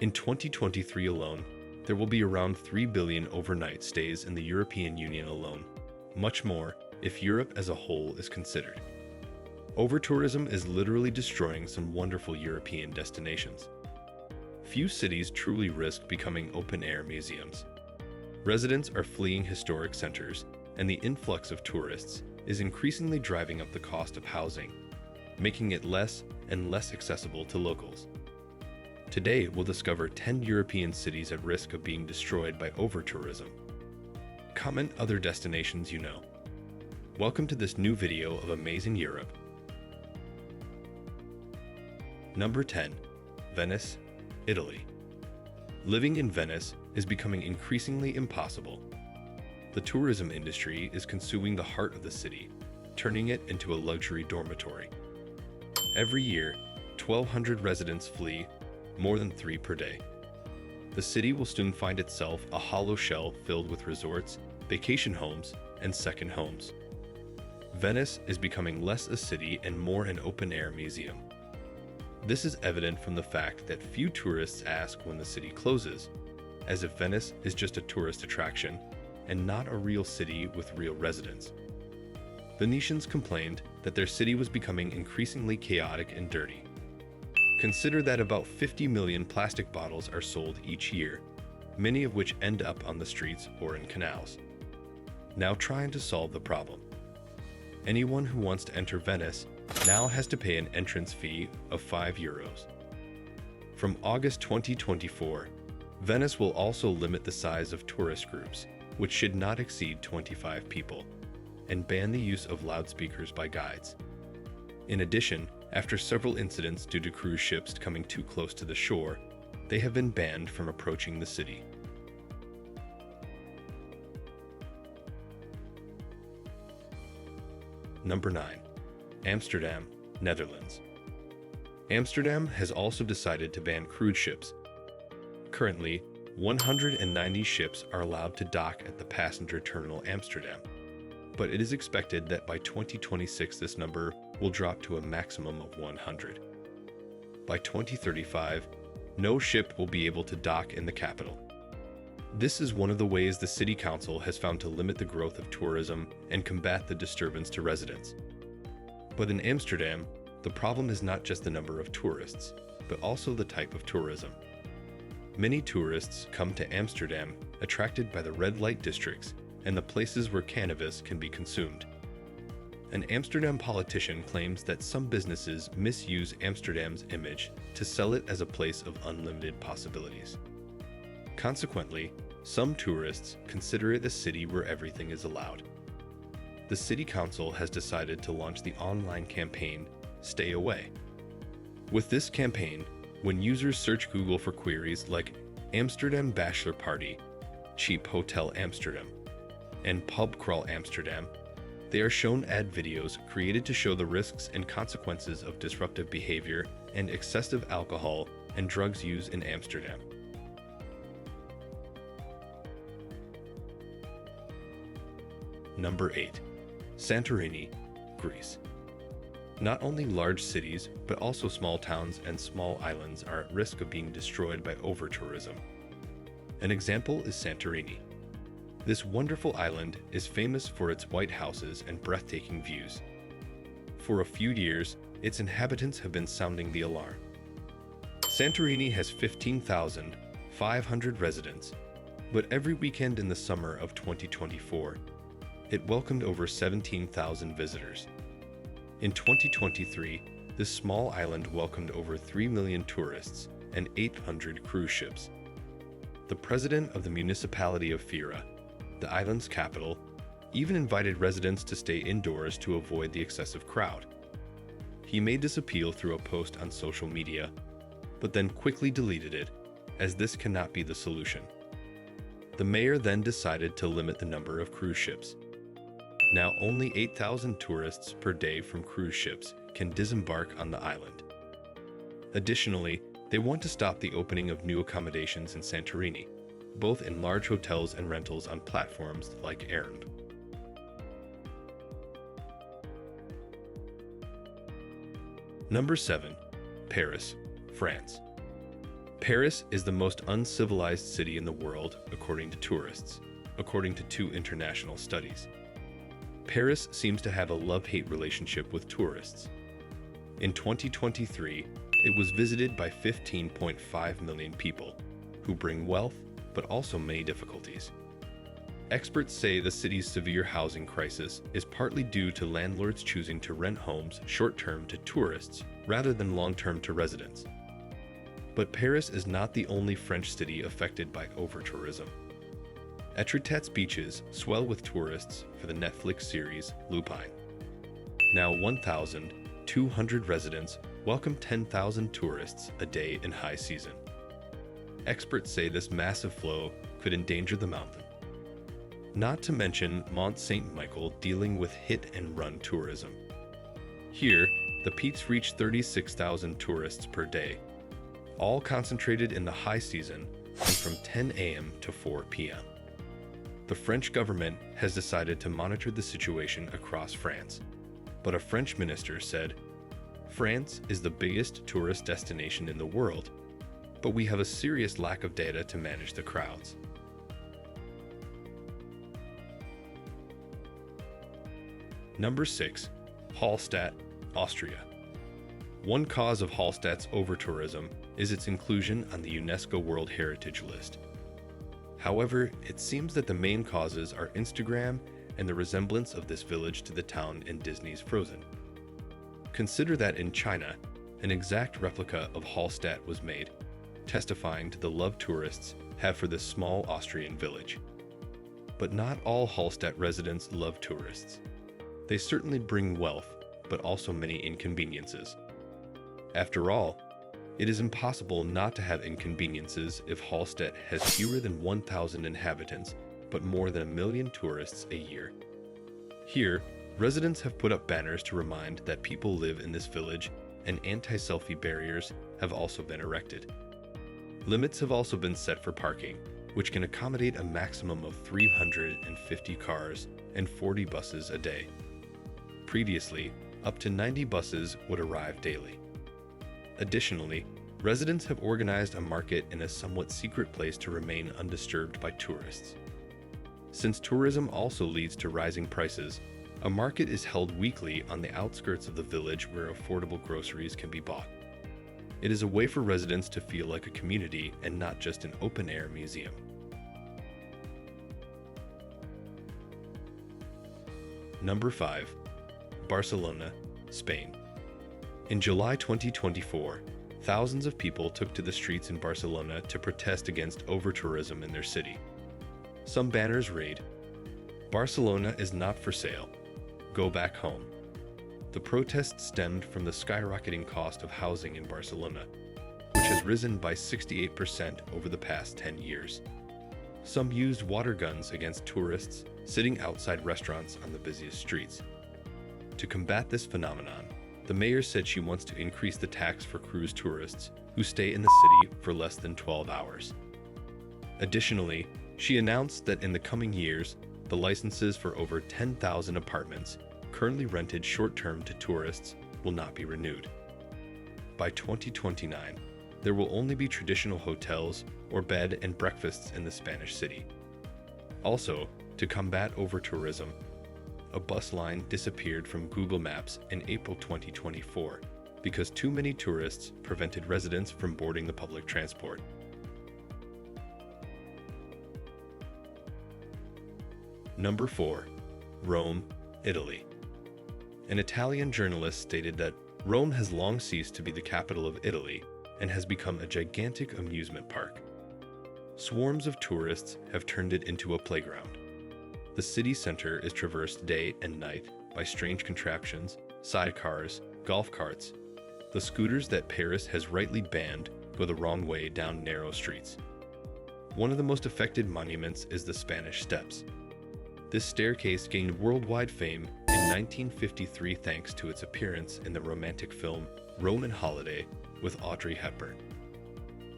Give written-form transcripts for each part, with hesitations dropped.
In 2023 alone, there will be around 3 billion overnight stays in the European Union alone, much more if Europe as a whole is considered. Overtourism is literally destroying some wonderful European destinations. Few cities truly risk becoming open-air museums. Residents are fleeing historic centers, and the influx of tourists is increasingly driving up the cost of housing, making it less and less accessible to locals. Today, we'll discover 10 European cities at risk of being destroyed by overtourism. Comment other destinations you know. Welcome to this new video of Amazing Europe. Number 10. Venice, Italy. Living in Venice is becoming increasingly impossible. The tourism industry is consuming the heart of the city, turning it into a luxury dormitory. Every year, 1,200 residents flee, more than 3 per day. The city will soon find itself a hollow shell filled with resorts, vacation homes, and second homes. Venice is becoming less a city and more an open-air museum. This is evident from the fact that few tourists ask when the city closes, as if Venice is just a tourist attraction and not a real city with real residents. Venetians complained that their city was becoming increasingly chaotic and dirty. Consider that about 50 million plastic bottles are sold each year, many of which end up on the streets or in canals. Now trying to solve the problem. Anyone who wants to enter Venice now has to pay an entrance fee of €5. From August 2024, Venice will also limit the size of tourist groups, which should not exceed 25 people, and ban the use of loudspeakers by guides. In addition, after several incidents due to cruise ships coming too close to the shore, they have been banned from approaching the city. Number 9. Amsterdam, Netherlands. Amsterdam has also decided to ban cruise ships. Currently, 190 ships are allowed to dock at the passenger terminal Amsterdam, but it is expected that by 2026 this number will drop to a maximum of 100. By 2035, no ship will be able to dock in the capital. This is one of the ways the city council has found to limit the growth of tourism and combat the disturbance to residents. But in Amsterdam, the problem is not just the number of tourists, but also the type of tourism. Many tourists come to Amsterdam attracted by the red light districts and the places where cannabis can be consumed. An Amsterdam politician claims that some businesses misuse Amsterdam's image to sell it as a place of unlimited possibilities. Consequently, some tourists consider it a city where everything is allowed. The city council has decided to launch the online campaign, Stay Away. With this campaign, when users search Google for queries like Amsterdam Bachelor Party, Cheap Hotel Amsterdam, and Pub Crawl Amsterdam, they are shown ad videos created to show the risks and consequences of disruptive behavior and excessive alcohol and drugs use in Amsterdam. Number 8. Santorini, Greece. Not only large cities, but also small towns and small islands are at risk of being destroyed by overtourism. An example is Santorini. This wonderful island is famous for its white houses and breathtaking views. For a few years, its inhabitants have been sounding the alarm. Santorini has 15,500 residents, but every weekend in the summer of 2024, it welcomed over 17,000 visitors. In 2023, this small island welcomed over 3 million tourists and 800 cruise ships. The president of the municipality of Fira, the island's capital, even invited residents to stay indoors to avoid the excessive crowd. He made this appeal through a post on social media, but then quickly deleted it, as this cannot be the solution. The mayor then decided to limit the number of cruise ships. Now only 8,000 tourists per day from cruise ships can disembark on the island. Additionally, they want to stop the opening of new accommodations in Santorini, both in large hotels and rentals on platforms like Airbnb. Number 7. Paris, France. Paris is the most uncivilized city in the world, according to tourists, according to two international studies. Paris seems to have a love-hate relationship with tourists. In 2023, it was visited by 15.5 million people, who bring wealth but also many difficulties. Experts say the city's severe housing crisis is partly due to landlords choosing to rent homes short-term to tourists rather than long-term to residents. But Paris is not the only French city affected by overtourism. Etretat's beaches swell with tourists for the Netflix series Lupin. Now 1,200 residents welcome 10,000 tourists a day in high season. Experts say this massive flow could endanger the mountain. Not to mention Mont Saint-Michel dealing with hit-and-run tourism. Here, the peaks reach 36,000 tourists per day, all concentrated in the high season and from 10 a.m. to 4 p.m. The French government has decided to monitor the situation across France, but a French minister said, "France is the biggest tourist destination in the world, but we have a serious lack of data to manage the crowds." Number 6. Hallstatt, Austria. One cause of Hallstatt's overtourism is its inclusion on the UNESCO World Heritage List. However, it seems that the main causes are Instagram and the resemblance of this village to the town in Disney's Frozen. Consider that in China, an exact replica of Hallstatt was made, testifying to the love tourists have for this small Austrian village. But not all Hallstatt residents love tourists. They certainly bring wealth, but also many inconveniences. After all, it is impossible not to have inconveniences if Hallstatt has fewer than 1,000 inhabitants, but more than 1 million tourists a year. Here, residents have put up banners to remind that people live in this village, and anti-selfie barriers have also been erected. Limits have also been set for parking, which can accommodate a maximum of 350 cars and 40 buses a day. Previously, up to 90 buses would arrive daily. Additionally, residents have organized a market in a somewhat secret place to remain undisturbed by tourists. Since tourism also leads to rising prices, a market is held weekly on the outskirts of the village where affordable groceries can be bought. It is a way for residents to feel like a community and not just an open-air museum. Number 5. Barcelona, Spain. In July 2024, thousands of people took to the streets in Barcelona to protest against overtourism in their city. Some banners read, "Barcelona is not for sale. Go back home." The protest stemmed from the skyrocketing cost of housing in Barcelona, which has risen by 68% over the past 10 years. Some used water guns against tourists sitting outside restaurants on the busiest streets. To combat this phenomenon, the mayor said she wants to increase the tax for cruise tourists who stay in the city for less than 12 hours. Additionally, she announced that in the coming years, the licenses for over 10,000 apartments currently rented short-term to tourists will not be renewed. By 2029, there will only be traditional hotels or bed and breakfasts in the Spanish city. Also, to combat overtourism, a bus line disappeared from Google Maps in April 2024 because too many tourists prevented residents from boarding the public transport. Number 4. Rome, Italy. An Italian journalist stated that Rome has long ceased to be the capital of Italy and has become a gigantic amusement park. Swarms of tourists have turned it into a playground. The city center is traversed day and night by strange contraptions, sidecars, golf carts. The scooters that Paris has rightly banned go the wrong way down narrow streets. One of the most affected monuments is the Spanish Steps. This staircase gained worldwide fame in 1953 thanks to its appearance in the romantic film Roman Holiday with Audrey Hepburn.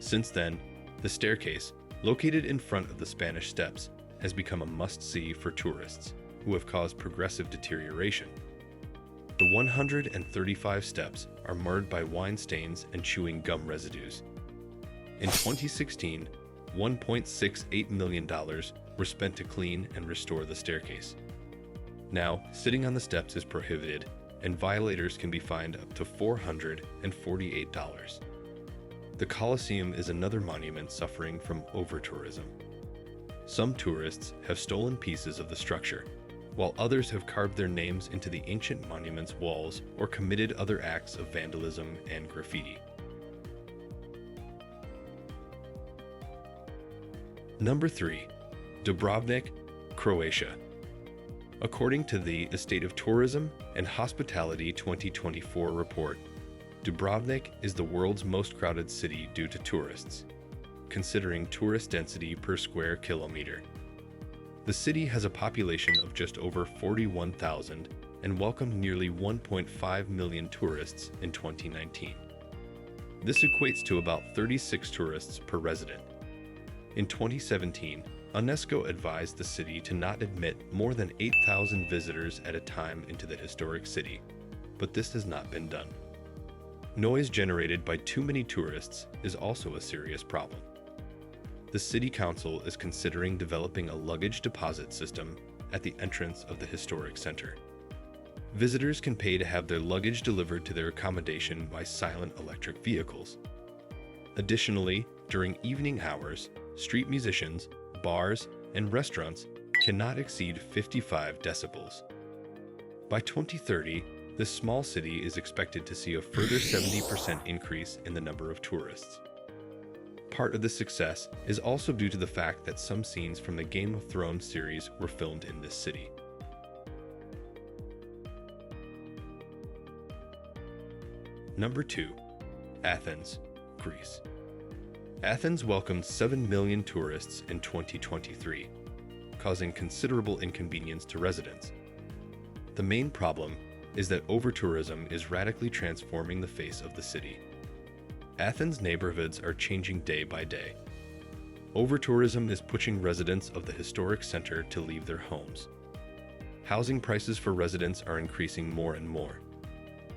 Since then, the staircase, located in front of the Spanish Steps, has become a must-see for tourists who have caused progressive deterioration. The 135 steps are marred by wine stains and chewing gum residues. In 2016, $1.68 million were spent to clean and restore the staircase. Now, sitting on the steps is prohibited, and violators can be fined up to $448. The Colosseum is another monument suffering from overtourism. Some tourists have stolen pieces of the structure, while others have carved their names into the ancient monument's walls or committed other acts of vandalism and graffiti. Number 3. Dubrovnik, Croatia. According to the State of Tourism and Hospitality 2024 report, Dubrovnik is the world's most crowded city due to tourists, considering tourist density per square kilometer. The city has a population of just over 41,000 and welcomed nearly 1.5 million tourists in 2019. This equates to about 36 tourists per resident. In 2017, UNESCO advised the city to not admit more than 8,000 visitors at a time into the historic city, but this has not been done. Noise generated by too many tourists is also a serious problem. The City Council is considering developing a luggage deposit system at the entrance of the historic center. Visitors can pay to have their luggage delivered to their accommodation by silent electric vehicles. Additionally, during evening hours, street musicians, bars, and restaurants cannot exceed 55 decibels. By 2030, this small city is expected to see a further 70% increase in the number of tourists. Part of this success is also due to the fact that some scenes from the Game of Thrones series were filmed in this city. Number 2. Athens, Greece. Athens welcomed 7 million tourists in 2023, causing considerable inconvenience to residents. The main problem is that overtourism is radically transforming the face of the city. Athens' neighborhoods are changing day by day. Overtourism is pushing residents of the historic center to leave their homes. Housing prices for residents are increasing more and more,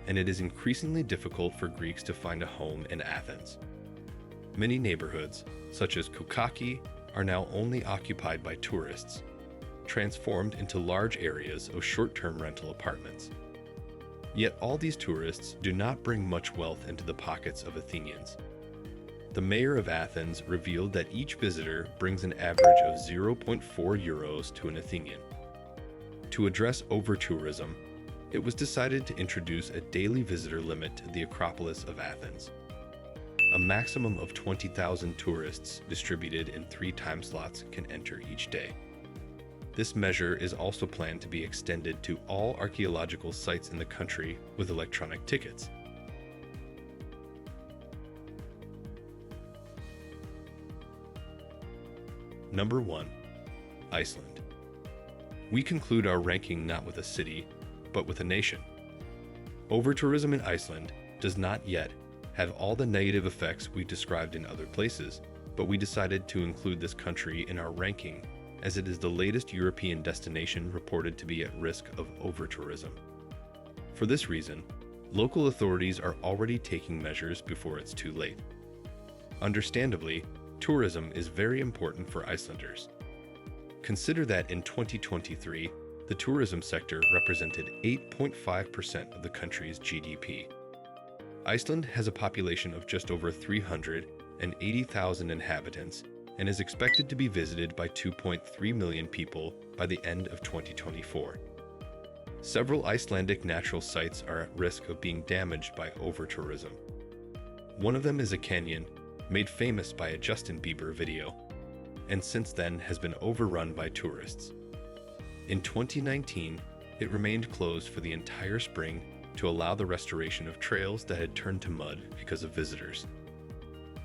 and it is increasingly difficult for Greeks to find a home in Athens. Many neighborhoods, such as Koukaki, are now only occupied by tourists, transformed into large areas of short-term rental apartments. Yet all these tourists do not bring much wealth into the pockets of Athenians. The mayor of Athens revealed that each visitor brings an average of 0.4 euros to an Athenian. To address overtourism, it was decided to introduce a daily visitor limit to the Acropolis of Athens. A maximum of 20,000 tourists distributed in 3 time slots can enter each day. This measure is also planned to be extended to all archaeological sites in the country with electronic tickets. Number 1. Iceland. We conclude our ranking not with a city, but with a nation. Overtourism in Iceland does not yet have all the negative effects we described in other places, but we decided to include this country in our ranking as it is the latest European destination reported to be at risk of overtourism. For this reason, local authorities are already taking measures before it's too late. Understandably, tourism is very important for Icelanders. Consider that in 2023, the tourism sector represented 8.5% of the country's GDP. Iceland has a population of just over 380,000 inhabitants and is expected to be visited by 2.3 million people by the end of 2024. Several Icelandic natural sites are at risk of being damaged by overtourism. One of them is a canyon made famous by a Justin Bieber video, and since then has been overrun by tourists. In 2019, it remained closed for the entire spring to allow the restoration of trails that had turned to mud because of visitors.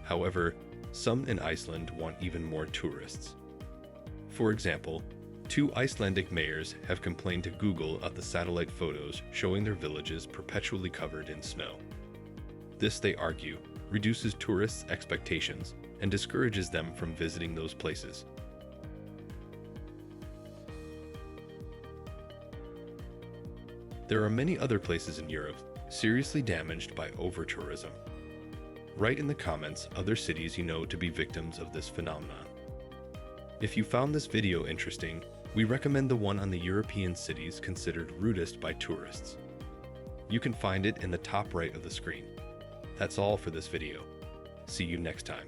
However, some in Iceland want even more tourists. For example, 2 Icelandic mayors have complained to Google of the satellite photos showing their villages perpetually covered in snow. This, they argue, reduces tourists' expectations and discourages them from visiting those places. There are many other places in Europe seriously damaged by overtourism. Write in the comments other cities you know to be victims of this phenomenon. If you found this video interesting, we recommend the one on the European cities considered rudest by tourists. You can find it in the top right of the screen. That's all for this video. See you next time.